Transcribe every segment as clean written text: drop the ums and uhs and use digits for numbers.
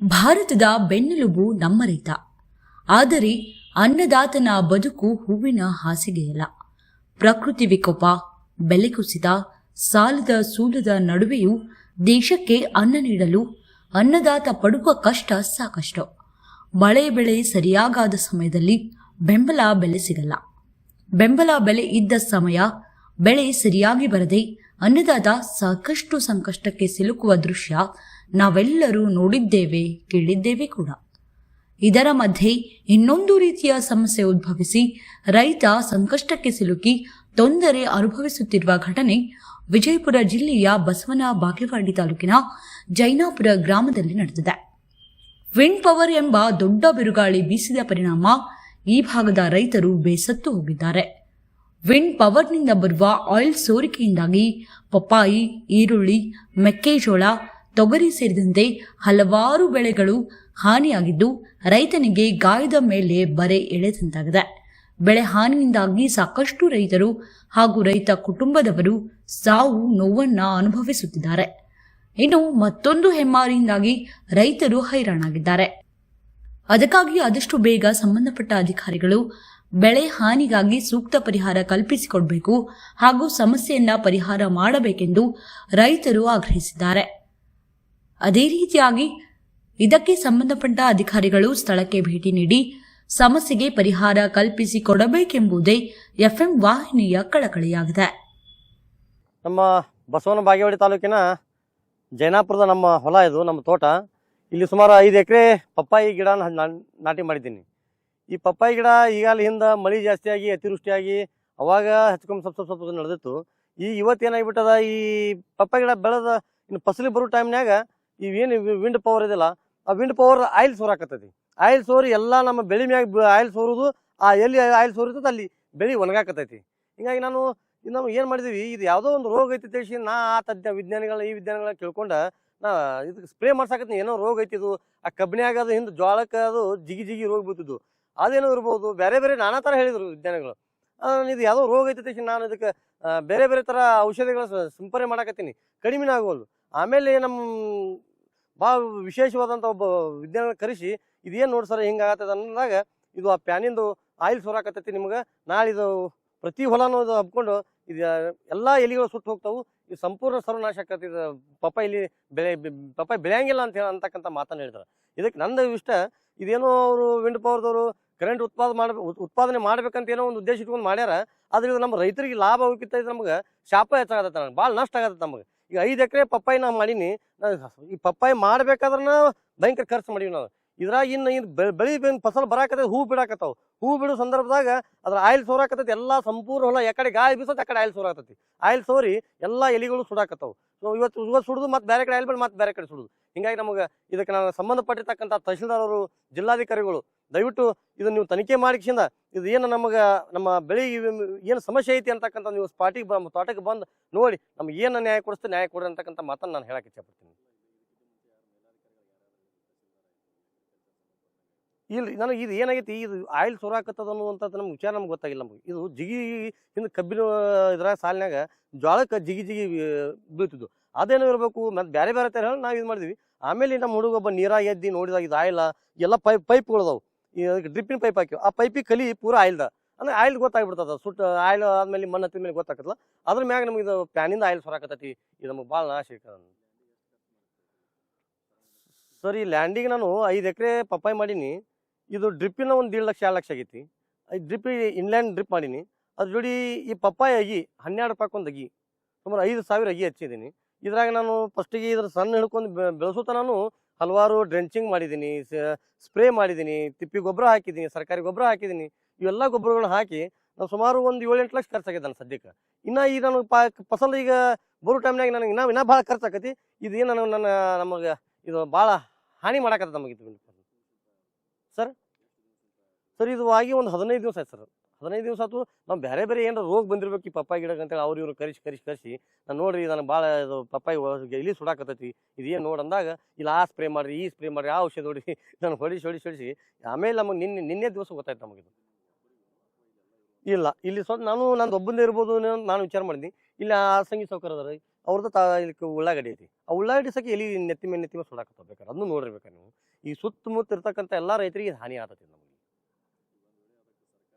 ಭಾರತದ ಬೆನ್ನೆಲುಬು ನಮ್ಮ ರೈತ. ಆದರೆ ಅನ್ನದಾತನ ಬದುಕು ಹೂವಿನ ಹಾಸಿಗೆಯಲ್ಲ. ಪ್ರಕೃತಿ ವಿಕೋಪ, ಬೆಲೆ ಕುಸಿತ, ಸಾಲದ ಸೂಲದ ನಡುವೆಯೂ ದೇಶಕ್ಕೆ ಅನ್ನ ನೀಡಲು ಅನ್ನದಾತ ಪಡುವ ಕಷ್ಟ ಸಾಕಷ್ಟು. ಮಳೆ ಬೆಳೆ ಸರಿಯಾಗಾದ ಸಮಯದಲ್ಲಿ ಬೆಂಬಲ ಬೆಲೆ ಸಿಗಲ್ಲ. ಬೆಂಬಲ ಬೆಲೆ ಇದ್ದ ಸಮಯ ಬೆಳೆ ಸರಿಯಾಗಿ ಬರದೆ ಅನ್ನದಾತ ಸಾಕಷ್ಟು ಸಂಕಷ್ಟಕ್ಕೆ ಸಿಲುಕುವ ದೃಶ್ಯ ನಾವೆಲ್ಲರೂ ನೋಡಿದ್ದೇವೆ, ಕೇಳಿದ್ದೇವೆ ಕೂಡ. ಇದರ ಮಧ್ಯೆ ಇನ್ನೊಂದು ರೀತಿಯ ಸಮಸ್ಯೆ ಉದ್ಭವಿಸಿ ರೈತ ಸಂಕಷ್ಟಕ್ಕೆ ಸಿಲುಕಿ ತೊಂದರೆ ಅನುಭವಿಸುತ್ತಿರುವ ಘಟನೆ ವಿಜಯಪುರ ಜಿಲ್ಲೆಯ ಬಸವನ ಬಾಗೇವಾಡಿ ತಾಲೂಕಿನ ಜೈನಾಪುರ ಗ್ರಾಮದಲ್ಲಿ ನಡೆದಿದೆ. ವಿಂಡ್ ಪವರ್ ಎಂಬ ದೊಡ್ಡ ಬಿರುಗಾಳಿ ಬೀಸಿದ ಪರಿಣಾಮ ಈ ಭಾಗದ ರೈತರು ಬೇಸತ್ತು ಹೋಗಿದ್ದಾರೆ. ವಿಂಡ್ ಪವರ್ನಿಂದ ಬರುವ ಆಯಿಲ್ ಸೋರಿಕೆಯಿಂದಾಗಿ ಪಪ್ಪಾಯಿ, ಈರುಳ್ಳಿ, ಮೆಕ್ಕೆಜೋಳ, ತೊಗರಿ ಸೇರಿದಂತೆ ಹಲವಾರು ಬೆಳೆಗಳು ಹಾನಿಯಾಗಿದ್ದು ರೈತನಿಗೆ ಗಾಯದ ಮೇಲೆ ಬರೆ ಎಳೆದಂತಾಗಿದೆ. ಬೆಳೆ ಹಾನಿಯಿಂದಾಗಿ ಸಾಕಷ್ಟು ರೈತರು ಹಾಗೂ ರೈತ ಕುಟುಂಬದವರು ಸಾವು ನೋವನ್ನ ಅನುಭವಿಸುತ್ತಿದ್ದಾರೆ. ಇನ್ನು ಮತ್ತೊಂದು ಹೆಮ್ಮಾರಿಯಿಂದಾಗಿ ರೈತರು ಹೈರಾಣಾಗಿದ್ದಾರೆ. ಅದಕ್ಕಾಗಿ ಆದಷ್ಟು ಬೇಗ ಸಂಬಂಧಪಟ್ಟ ಅಧಿಕಾರಿಗಳು ಬೆಳೆ ಹಾನಿಗಾಗಿ ಸೂಕ್ತ ಪರಿಹಾರ ಕಲ್ಪಿಸಿಕೊಡಬೇಕು ಹಾಗೂ ಸಮಸ್ಯೆಯನ್ನ ಪರಿಹಾರ ಮಾಡಬೇಕೆಂದು ರೈತರು ಆಗ್ರಹಿಸಿದ್ದಾರೆ. ಅದೇ ರೀತಿಯಾಗಿ ಇದಕ್ಕೆ ಸಂಬಂಧಪಟ್ಟ ಅಧಿಕಾರಿಗಳು ಸ್ಥಳಕ್ಕೆ ಭೇಟಿ ನೀಡಿ ಸಮಸ್ಯೆಗೆ ಪರಿಹಾರ ಕಲ್ಪಿಸಿಕೊಡಬೇಕೆಂಬುದೇ ಎಫ್ಎಂ ವಾಹಿನಿಯ ಕಳಕಳಿಯಾಗಿದೆ. ನಮ್ಮ ಬಸವನ ಬಾಗೇವಾಡಿ ತಾಲೂಕಿನ ಜೈನಾಪುರದ ನಮ್ಮ ಹೊಲ ಇದು, ನಮ್ಮ ತೋಟ. ಇಲ್ಲಿ ಸುಮಾರು 5 ಎಕರೆ ಪಪ್ಪಾಯಿ ಗಿಡ ನಾಟಿ ಮಾಡಿದ್ದೀನಿ. ಈ ಪಪ್ಪಾಯಿ ಗಿಡ ಈಗಾಗಲೇ ಹಿಂದೆ ಮಳೆ ಜಾಸ್ತಿಯಾಗಿ ಅತಿವೃಷ್ಟಿಯಾಗಿ ಅವಾಗ ಹಚ್ಕೊಂಡು ಸ್ವಲ್ಪ ನಡೆದಿತ್ತು. ಇವತ್ತೇನಾಗಿಬಿಟ್ಟದ, ಈ ಪಪ್ಪಾಯಿ ಗಿಡ ಬೆಳೆದ ಇನ್ನು ಫಸಲಿ ಬರೋ ಟೈಮ್ನಾಗ ಇವೇನು ವಿಂಡ್ ಪವರ್ ಇದೆಯಲ್ಲ, ಆ ವಿಂಡ್ ಪವರ್ ಆಯಿಲ್ ಸೋರಾಕತ್ತೈತಿ. ಆಯಿಲ್ ಸೋರಿ ಎಲ್ಲ ನಮ್ಮ ಬೆಳೆ ಮ್ಯಾಗ ಆಯಿಲ್ ಸೋರುದು, ಆ ಎಲ್ಲಿ ಆಯಿಲ್ ಸೋರಿತದ ಅಲ್ಲಿ ಬೆಳೆ ಒಣಗಾಕತ್ತೈತಿ. ಹಿಂಗಾಗಿ ನಾವು ಏನು ಮಾಡಿದೀವಿ, ಇದು ಯಾವುದೋ ಒಂದು ರೋಗ ಐತಿ ತಿಳಿಸಿ ನಾ ಈ ವಿಜ್ಞಾನಿಗಳನ್ನ ಕೇಳ್ಕೊಂಡ ನಾ ಇದಕ್ಕೆ ಸ್ಪ್ರೇ ಮಾಡ್ಸಾಕತ್ತೀನಿ. ಏನೋ ರೋಗ ಐತಿ, ಇದು ಆ ಕಬ್ಬಿಣ್ಯಾಗ ಅದು ಹಿಂದೆ ಜೋಳಕ್ಕೆ ಅದು ಜಿಗಿ ರೋಗ ಬೀಳ್ತಿದ್ದು, ಅದೇನೋ ಇರ್ಬೋದು. ಬೇರೆ ನಾನಾ ಥರ ಹೇಳಿದ್ರು ವಿಜ್ಞಾನಿಗಳು. ಇದು ಯಾವುದೋ ರೋಗ ಐತಿ ತಿಳಿಸಿ ನಾನು ಇದಕ್ಕೆ ಬೇರೆ ಥರ ಔಷಧಿಗಳ ಸಿಂಪರಣೆ ಮಾಡಾಕತ್ತೀನಿ, ಕಡಿಮೆನ ಆಗೋಲ್ದು. ಆಮೇಲೆ ನಮ್ಮ ಭಾಳ ವಿಶೇಷವಾದಂಥ ಒಬ್ಬ ವಿಜ್ಞಾನ ಕರೆಸಿ ಇದೇನು ನೋಡಿ ಸರ್ ಹಿಂಗಾಗತ್ತದ ಅನ್ನೋದಾಗ, ಇದು ಆ ಪ್ಯಾನಿಂದು ಆಯಿಲ್ ಸೋರಾಕತ್ತೈತಿ ನಿಮ್ಗೆ. ನಾಳೆ ಇದು ಪ್ರತಿ ಹೊಲನೂ ಇದು ಹಬ್ಕೊಂಡು ಇದು ಎಲ್ಲ ಎಲೆಗಳು ಸುಟ್ಟು ಹೋಗ್ತಾವು, ಇದು ಸಂಪೂರ್ಣ ಸರ್ವನಾಶ ಆಕತಿ. ಇದು ಪಪ್ಪಾಯಿ ಬೆಳೆಯಂಗಿಲ್ಲ ಅಂತ ಅಂತಕ್ಕಂಥ ಮಾತನ್ನು ಹೇಳಿದ್ರು. ಇದಕ್ಕೆ ನಂದು ಇಷ್ಟ, ಇದೇನೋ ಅವರು ವಿಂಡ್ ಪವರ್ದವರು ಕರೆಂಟ್ ಉತ್ಪಾದನೆ ಮಾಡ್ಬೇಕಂತ ಏನೋ ಒಂದು ಉದ್ದೇಶ ಇಟ್ಕೊಂಡು ಮಾಡ್ಯಾರ. ಆದ್ರೆ ಇದು ನಮ್ಮ ರೈತರಿಗೆ ಲಾಭ ಹೋಗಿತ್ತ, ನಮ್ಗೆ ಶಾಪ ಹೆಚ್ಚಾಗತ್ತ, ನನಗೆ ಭಾಳ ನಷ್ಟ ಆಗತ್ತೆ ನಮಗೆ. ಈಗ 5 ಎಕರೆ ಪಪ್ಪಾಯಿ ನಾವು ಮಾಡೀನಿ. ಈ ಪಪ್ಪಾಯಿ ಮಾಡ್ಬೇಕಾದ್ರೆ ಭಯಂಕರ ಖರ್ಚು ಮಾಡೀವಿ ನಾವು. ಇದ್ರಾಗ ಇನ್ನು ಬೆಳಿ ಫಸಲ್ ಬರಾಕತ್ತೈತಿ, ಹೂ ಬಿಡಾಕತ್ತಾವ. ಹೂ ಬಿಡೋ ಸಂದರ್ಭದಾಗ ಅದ್ರ ಆಯಿಲ್ ಸೋರಾಕತ್ತೈತಿ. ಎಲ್ಲ ಸಂಪೂರ್ಣ ಹೊಲ ಎಕಡೆ ಗಾಳಿ ಬೀಸೋದು ಆ ಕಡೆ ಆಯಿಲ್ ಸೋರಾಕತ್ತೈತಿ. ಆಯಿಲ್ ಸೋರಿ ಎಲ್ಲ ಎಲೆಗಳು ಸುಡಾಕತ್ತಾವು. ಇವತ್ತು ಸುಡುದು ಮತ್ತೆ ಬೇರೆ ಕಡೆ ಆಯಿಲ್ ಬಿಡು ಮತ್ತೆ ಬೇರೆ ಕಡೆ ಸುಡುದು. ಹಿಂಗಾಗಿ ನಮಗೆ ಇದಕ್ಕೆ ನಾನು ಸಂಬಂಧಪಟ್ಟಿರ್ತಕ್ಕಂಥ ತಹಶೀಲ್ದಾರ್ ಅವರು, ಜಿಲ್ಲಾಧಿಕಾರಿಗಳು ದಯವಿಟ್ಟು ಇದನ್ನ ನೀವು ತನಿಖೆ ಮಾಡಿಸಿಂದ ಇದು ಏನು ನಮ್ಮ ಬೆಳೆ ಏನು ಸಮಸ್ಯೆ ಐತಿ ಅಂತಕ್ಕಂಥ ನೀವು ಸ್ಪಾಟಿಗೆ ತೋಟಕ್ಕೆ ಬಂದು ನೋಡಿ ನಮ್ಗೆ ಏನು ನ್ಯಾಯ ಕೊಡಿಸ್ತೀವಿ, ನ್ಯಾಯ ಕೊಡ್ರಿ ಅಂತಕ್ಕಂಥ ಮಾತನ್ನು ನಾನು ಹೇಳಕ್ಕೆ ಇಷ್ಟಪಡ್ತೀನಿ. ಇಲ್ರಿ, ನನಗೆ ಇದು ಏನಾಗೈತಿ, ಇದು ಆಯಿಲ್ ಸೋರಾಕತ್ತದ ಅನ್ನುವಂಥದ್ದು ನಮ್ಗೆ ವಿಚಾರ ನಮ್ಗೆ ಗೊತ್ತಾಗಿಲ್ಲ. ನಮಗೆ ಇದು ಜಿಗಿ ಹಿಂದೆ ಕಬ್ಬಿನ ಇದ್ರಾಗ ಸಾಲಿನಾಗ ಜೋಳಕ್ಕೆ ಜಿಗಿ ಬೀಳ್ತಿದ್ದು, ಅದೇನೋ ಇರಬೇಕು. ಮತ್ತು ಬೇರೆ ಥರ ನಾವು ಇದು ಮಾಡಿದ್ವಿ. ಆಮೇಲೆ ನಮ್ಮ ಹುಡುಗೊಬ್ಬ ನೀರಾಗ ಎದ್ದಿ ನೋಡಿದಾಗ ಇದು ಆಯಿಲ್ ಎಲ್ಲ ಪೈಪ್ಗಳದಾವು, ಇದಕ್ಕೆ ಡ್ರಿಪ್ಪಿನ ಪೈಪ್ ಹಾಕಿವಿ. ಆ ಪೈಪಿಗೆ ಕಲಿ ಪೂರ ಆಯಿಲ್ದ ಅಂದ್ರೆ ಆಯಿಲ್ ಗೊತ್ತಾಗ್ಬಿಡ್ತದ. ಸುಟ್ಟು ಆಯಿಲ್ ಆದ್ಮೇಲೆ ಮಣ್ಣು ಹತ್ತಿದ ಮೇಲೆ ಗೊತ್ತಾಗತ್ತಲ್ಲ, ಅದ್ರ ಮ್ಯಾಗ ನಮ್ಗೆ ಇದು ಪ್ಯಾನಿಂದ ಆಯಿಲ್ ಸೊರಾಕತ್ತೈತಿ. ಇದು ನಮಗೆ ಭಾಳ ನಾಶ ಐತೆ. ಸರ್, ಈ ಲ್ಯಾಂಡಿಗೆ ನಾನು 5 ಎಕರೆ ಪಪ್ಪಾಯಿ ಮಾಡೀನಿ. ಇದು ಡ್ರಿಪ್ಪಿನ ಒಂದು 1.5 ಲಕ್ಷ 2 ಲಕ್ಷ ಆಗೈತಿ. ಡ್ರಿಪ್ ಇನ್ಲ್ಯಾಂಡ್ ಡ್ರಿಪ್ ಮಾಡೀನಿ. ಅದ್ರ ಜೋಡಿ ಈ ಪಪ್ಪಾಯಿ ಅಗಿ 12 ರೂಪಾಯಿ ಒಂದು ಅಗಿ, ಸುಮಾರು 5,000 ಅಗಿ ಹಚ್ಚಿದ್ದೀನಿ. ಇದ್ರಾಗ ನಾನು ಫಸ್ಟಿಗೆ ಇದ್ರ ಸಣ್ಣ ಹಿಡ್ಕೊಂಡು ಬೆಳೆಸುತ್ತಾ ನಾನು ಹಲವಾರು ಡ್ರೆಂಚಿಂಗ್ ಮಾಡಿದ್ದೀನಿ, ಸ್ಪ್ರೇ ಮಾಡಿದ್ದೀನಿ, ತಿಪ್ಪಿ ಗೊಬ್ಬರ ಹಾಕಿದ್ದೀನಿ, ಸರ್ಕಾರಿ ಗೊಬ್ಬರ ಹಾಕಿದ್ದೀನಿ. ಇವೆಲ್ಲ ಗೊಬ್ಬರಗಳನ್ನ ಹಾಕಿ ನಾನು ಸುಮಾರು ಒಂದು 7-8 ಲಕ್ಷ ಖರ್ಚಾಗಿದೆ ನಾನು ಸದ್ಯಕ್ಕೆ. ಇನ್ನು ಈಗ ನಾನು ಫಸಲ್ ಈಗ ಬರೋ ಟೈಮ್ನಾಗ ನನಗೆ ಇನ್ನೂ ಭಾಳ ಖರ್ಚಾಕತಿ. ಇದು ಏನು ನಮಗೆ ಇದು ಭಾಳ ಹಾನಿ ಮಾಡಾಕತ್ತ ನಮಗೆ. ಸರ್ ಇದು ಆಗಿ ಒಂದು 15 ದಿವಸ ಆಯ್ತು ಸರ್. 15 ದಿವಸ ಆಯ್ತು. ನಾವು ಬೇರೆ ಏನಾರು ರೋಗ ಬಂದಿರ್ಬೇಕು ಈ ಪಪ್ಪಾಯಿ ಗಿಡಕ್ಕೆ ಅಂತೇಳಿ ಅವ್ರು ಇವ್ರು ಕರಿಸಿ ನಾನು ನೋಡ್ರಿ ನನಗೆ ಭಾಳ ಇದು ಪಪ್ಪಾಯಿ ಎಲ್ಲಿ ಸುಡಾಕತ್ತೈತಿ, ಇದೇನು ನೋಡಿ ಅಂದಾಗ ಇಲ್ಲಿ ಆ ಸ್ಪ್ರೇ ಮಾಡಿರಿ, ಈ ಸ್ಪ್ರೇ ಮಾಡಿರಿ, ಆ ಔಷಧ ಹೊಡಿ ನಾನು ಹೊಡಿಸಿ ಆಮೇಲೆ ನಮಗೆ ನಿನ್ನೆ ದಿವಸ ಗೊತ್ತಾಯ್ತು ನಮಗಿದು. ಇಲ್ಲ ಇಲ್ಲಿ ಸ್ವಲ್ಪ ನಂದು ಒಬ್ಬಂದೇ ಇರ್ಬೋದು ನಾನು ವಿಚಾರ ಮಾಡಿದ್ನಿ. ಇಲ್ಲಿ ಆ ಸಂಗೀತ ಸೌಕರ್ಯ ಅದ ಅವ್ರದ್ದು ಇಲ್ಲಿ ಉಳ್ಳಾಗಡ್ಡಿ ಐತಿ. ಆ ಉಳ್ಳಾಗಡ್ಡಿ ಸಕ್ಕೆ ಎಲ್ಲಿ ನೆತ್ತಿ ಮೇಲೆ ಸುಡಾಕತ್ತ ಬೇಕಾರೆ ಅದನ್ನು ನೋಡಿರ್ಬೇಕಾರೆ ನೀವು. ಈ ಸುತ್ತಮುತ್ತ ಇರ್ತಕ್ಕಂಥ ಎಲ್ಲ ರೈತರಿಗೆ ಹಾನಿ ಆಗತ್ತೆ ನಮಗೆ.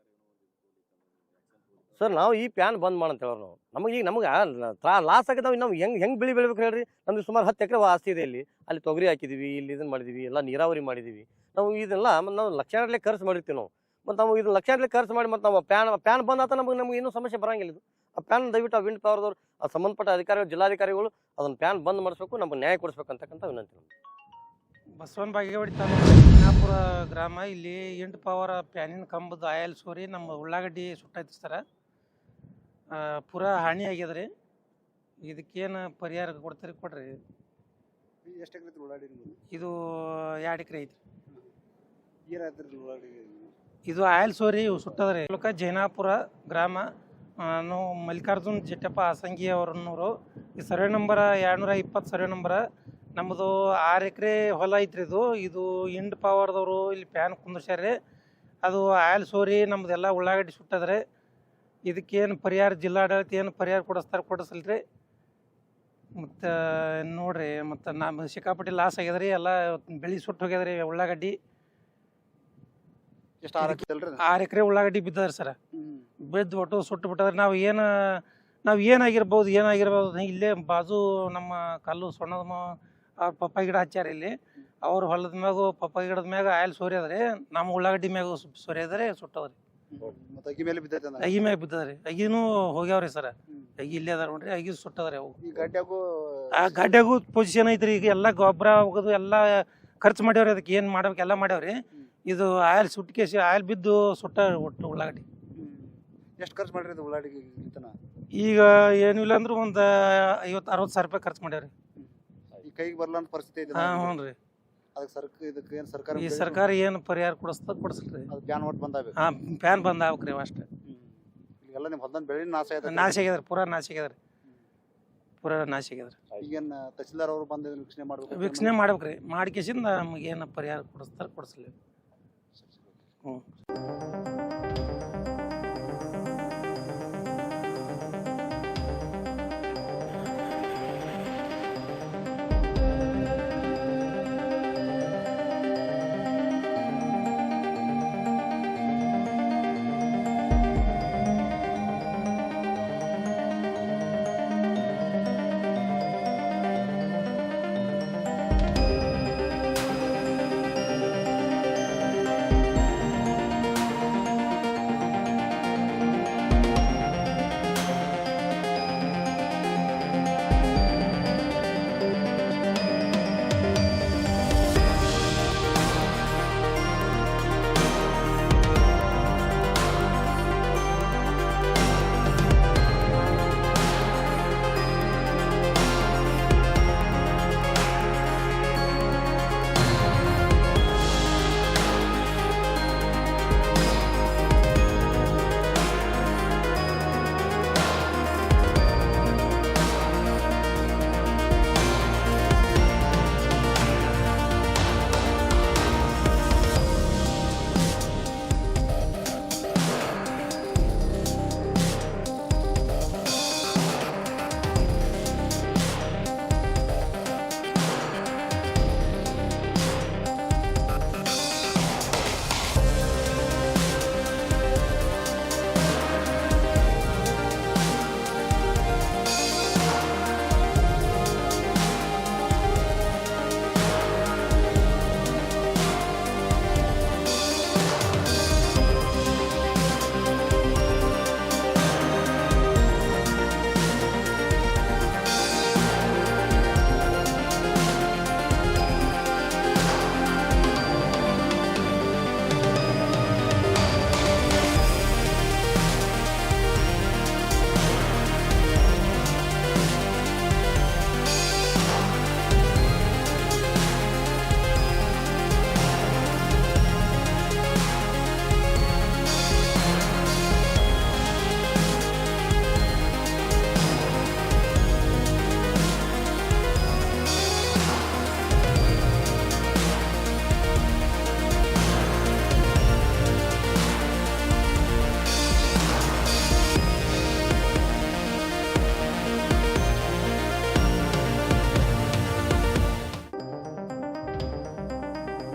ಸರ್ ನಾವು ಈ ಪ್ಯಾನ್ ಬಂದ್ ಮಾಡಂತ ಹೇಳೋರು ನಾವು. ನಮಗೆ ಈಗ ನಮ್ಗೆ ಲಾಸ್ ಆಗಿದೆ. ನಾವು ಹೆಂಗ್ ಬೆಳಿ ಬೆಳಿಬೇಕು ಹೇಳ್ರಿ? ನಮ್ದು ಸುಮಾರು 10 ಎಕರೆ ಆಸ್ತಿ ಇದೆ. ಅಲ್ಲಿ ತೊಗರಿ ಹಾಕಿದೀವಿ, ಇಲ್ಲಿ ಇದನ್ನ ಮಾಡಿದೀವಿ, ಎಲ್ಲ ನೀರಾವರಿ ಮಾಡಿದೀವಿ. ನಾವು ಇದೆಲ್ಲ ನಾವು ಲಕ್ಷಾಂತರಲೆ ಖರ್ಚು ಮಾಡಿರ್ತೀವಿ ನಾವು. ಮತ್ತು ನಾವು ಇದು ಲಕ್ಷಾಂತರಲೆ ಖರ್ಚು ಮಾಡಿ ಮತ್ತೆ ನಾವು ಪ್ಯಾನ್ ಬಂದ ಆತ ನಮ್ಗೆ ಇನ್ನೂ ಸಮಸ್ಯೆ ಬರಂಗಿಲ್ಲ. ಇದು ಆ ಪ್ಯಾನ್ ದಯವಿಟ್ಟು ಆ ವಿಂಡ್ ಪವರ್ದವ್ರು, ಆ ಸಂಬಂಧಪಟ್ಟ ಅಧಿಕಾರಿಗಳು, ಜಿಲ್ಲಾಧಿಕಾರಿಗಳು ಅದನ್ನ ಪ್ಯಾನ್ ಬಂದ್ ಮಾಡಿಸ್ಬೇಕು, ನಮ್ಗೆ ನ್ಯಾಯ ಕೊಡಿಸ್ಬೇಕು ಅಂತಕ್ಕಂಥ ವಿನಂತಿ ನಮ್ಗೆ. ಬಸವನ ಬಾಗೇವಾಡಿ ತಾಲೂಕು ಜೈನಾಪುರ ಗ್ರಾಮ. ಇಲ್ಲಿ ಎಂಟು ಪವರ್ ಪ್ಯಾನಿನ ಕಂಬದ ಆಯಲ್ ಸೋರಿ ನಮ್ಮ ಉಳ್ಳಾಗಡ್ಡಿ ಸುಟ್ಟೈತಿ ಸರ. ಪೂರಾ ಹಾನಿ ಆಗ್ಯದ್ರಿ. ಇದಕ್ಕೇನು ಪರಿಹಾರ ಕೊಡ್ತೀರಿ? ಕೊಡ್ರಿ. ಎಷ್ಟು ಎಕರೆ ಉಳ್ಳಾಗಡ್ಡಿ? ಇದು 2 ಎಕರೆ ಐತಿ. ಏನಾದ್ರಿ ಉಳ್ಳಾಗಡ್ಡಿ? ಇದು ಆಯಲ್ ಸೋರಿ ಸುಟ್ಟದ್ರಿ. ತಾಲೂಕ ಜೈನಾಪುರ ಗ್ರಾಮ. ನಾನು ಮಲ್ಲಿಕಾರ್ಜುನ್ ಜಿಟ್ಟಪ್ಪ ಆಸಂಗಿ ಅವ್ರನ್ನೂರು. ಈ ಸರ್ವೆ ನಂಬರ್ 220 ಸರ್ವೆ ನಂಬರ್. ನಮ್ಮದು 6 ಎಕರೆ ಹೊಲ ಐತ್ರಿ. ಇದು ಇಂಡ್ ಪವರ್ದವರು ಇಲ್ಲಿ ಪ್ಯಾನ್ ಕುಂದ್ರಸ್ಯಾರ್ರಿ. ಅದು ಆಯಲ್ ಸೋರಿ ನಮ್ದೆಲ್ಲ ಉಳ್ಳಾಗಡ್ಡಿ ಸುಟ್ಟದ್ರಿ. ಇದಕ್ಕೇನು ಪರಿಹಾರ ಜಿಲ್ಲಾಡಳಿತ ಏನು ಪರಿಹಾರ ಕೊಡಿಸಲ್ರಿ. ಮತ್ತು ನೋಡ್ರಿ, ಮತ್ತು ನಮ್ಮ ಸಿಕ್ಕಾಪಟ್ಟಿ ಲಾಸ್ ಆಗ್ಯದ್ರಿ. ಎಲ್ಲ ಬೆಳೆ ಸುಟ್ಟು ಹೋಗ್ಯದ್ರಿ ಉಳ್ಳಾಗಡ್ಡಿ. ಎಷ್ಟು 6 ಎಕರೆ ಉಳ್ಳಾಗಡ್ಡಿ ಬಿದ್ದದ್ರಿ ಸರ್. ಬಿದ್ದು ಒಟ್ಟು ಸುಟ್ಟು ಬಿಟ್ಟದ್ರಿ. ನಾವು ಏನಾಗಿರ್ಬೋದು ಇಲ್ಲೇ ಬಾಜು ನಮ್ಮ ಕಲ್ಲು ಸೊಣ್ಣದ ಅವ್ರ ಪಪ್ಪಾಯಿ ಗಿಡ ಹಚ್ಚಾರ. ಇಲ್ಲಿ ಅವ್ರ ಹೊಲದ ಮ್ಯಾಗ ಪಪ್ಪಾಯಿ ಗಿಡದ ಮ್ಯಾಗ ಆಯಲ್ ಸೋರಿ ಅದ್ರಿ. ನಮ್ಮ ಉಳ್ಳಾಗಡ್ಡಿ ಮ್ಯಾಗ ಸೋರಿ ಅದ್ರಿ, ಸುಟ್ಟದ್ರಿ. ಅಗಿ ಮ್ಯಾಗ ಬಿದ್ದದ್ರಿ. ಅಗಿನೂ ಹೋಗ್ಯಾವ್ರಿ ಸರ್. ಅಗಿ ಇಲ್ಲೇ ಅದಾರ ನೋಡ್ರಿ. ಅಗಿ ಸುಟ್ಟದ್ರಿ. ಅವು ಆ ಗಡ್ಡ್ಯಾಗೂ ಪೊಸಿಷನ್ ಐತ್ರಿ. ಈಗ ಎಲ್ಲ ಗೊಬ್ಬರ ಹೋಗೋದು ಎಲ್ಲ ಖರ್ಚು ಮಾಡ್ಯಾವ್ರಿ. ಅದಕ್ಕೆ ಏನು ಮಾಡ್ಬೇಕು ಎಲ್ಲ ಮಾಡ್ಯಾವ್ರಿ. ಇದು ಆಯಲ್ ಸುಟ್ಕೇಸಿ ಆಯಲ್ ಬಿದ್ದು ಸುಟ್ಟ ಒಟ್ಟು ಉಳ್ಳಾಗಡ್ಡಿ. ಎಷ್ಟು ಖರ್ಚು ಮಾಡ್ರಿ ಉಳ್ಳಾಗಡ್ಡಿಗೆ? ಈಗ ಏನಿಲ್ಲ ಅಂದ್ರೆ ಒಂದು 50-60 ಸಾವಿರ ರೂಪಾಯಿ ಖರ್ಚು ಮಾಡ್ಯಾವ್ರಿ. ಈ ಕೈಗೆ ಬರ್ಲ ಅಂತ ಪರಿಸ್ಥಿತಿ ಐತಿ. ಹ್ಞೂ ರೀ. ಇದಕ್ಕೆ ಏನು ಸರ್ಕಾರ ಈ ಸರ್ಕಾರ ಏನು ಪರಿಹಾರ ಕೊಡಿಸಲ್ರಿ? ಅದು ಪ್ಯಾನ್ ಒಟ್ಟು ಬಂದಾಗಬೇಕು. ಪ್ಯಾನ್ ಬಂದ್ ಆಗ್ಬೇಕ್ರಿ ಅಷ್ಟೇ. ಎಲ್ಲ ನಿಮ್ಮ ಹೊಲದ ಬೆಳೆ ನಾಶ ಆಗ್ಯದ್ರಿ. ಪೂರಾ ನಾಶ ಆಗ್ಯದ್ರಿ. ಈಗೇನು ತಹಸೀಲ್ದಾರ್ ಅವರು ಬಂದು ವೀಕ್ಷಣೆ ಮಾಡ್ಬೇಕ್ರಿ. ಮಾಡ್ಕೇಸಿಂದ ನಮ್ಗೆ ಏನು ಪರಿಹಾರ ಕೊಡಿಸ್ಲಿ. ಹ್ಞೂ.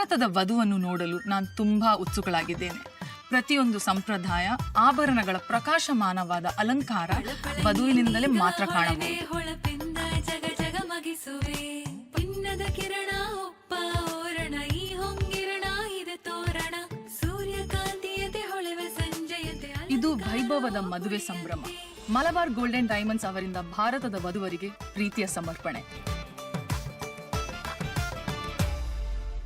ಭಾರತದ ವಧುವನ್ನು ನೋಡಲು ನಾನು ತುಂಬಾ ಉತ್ಸುಕಳಾಗಿದ್ದೇನೆ. ಪ್ರತಿಯೊಂದು ಸಂಪ್ರದಾಯ ಆಭರಣಗಳ ಪ್ರಕಾಶಮಾನವಾದ ಅಲಂಕಾರ ವಧುವಿನಿಂದಲೇ ಮಾತ್ರ ಕಾಣಬಹುದು. ಹೊಳಪಿಂದ ಜಗ ಜಗಮಗಿಸುವೆ ಪಿನ್ನದ ಕಿರಣ ಒಪ್ಪ ಓರಣ ಈ ಹೊಂಗಿರಣ ಇದೆ ತೋರಣ ಸೂರ್ಯಕಾಂತಿಯತೆ ಹೊಳೆವ ಸಂಜಯತೆ ಇದು ವೈಭವದ ಮದುವೆ ಸಂಭ್ರಮ. ಮಲಬಾರ್ ಗೋಲ್ಡನ್ ಡೈಮಂಡ್ಸ್ ಅವರಿಂದ ಭಾರತದ ವಧುವರಿಗೆ ಪ್ರೀತಿಯ ಸಮರ್ಪಣೆ.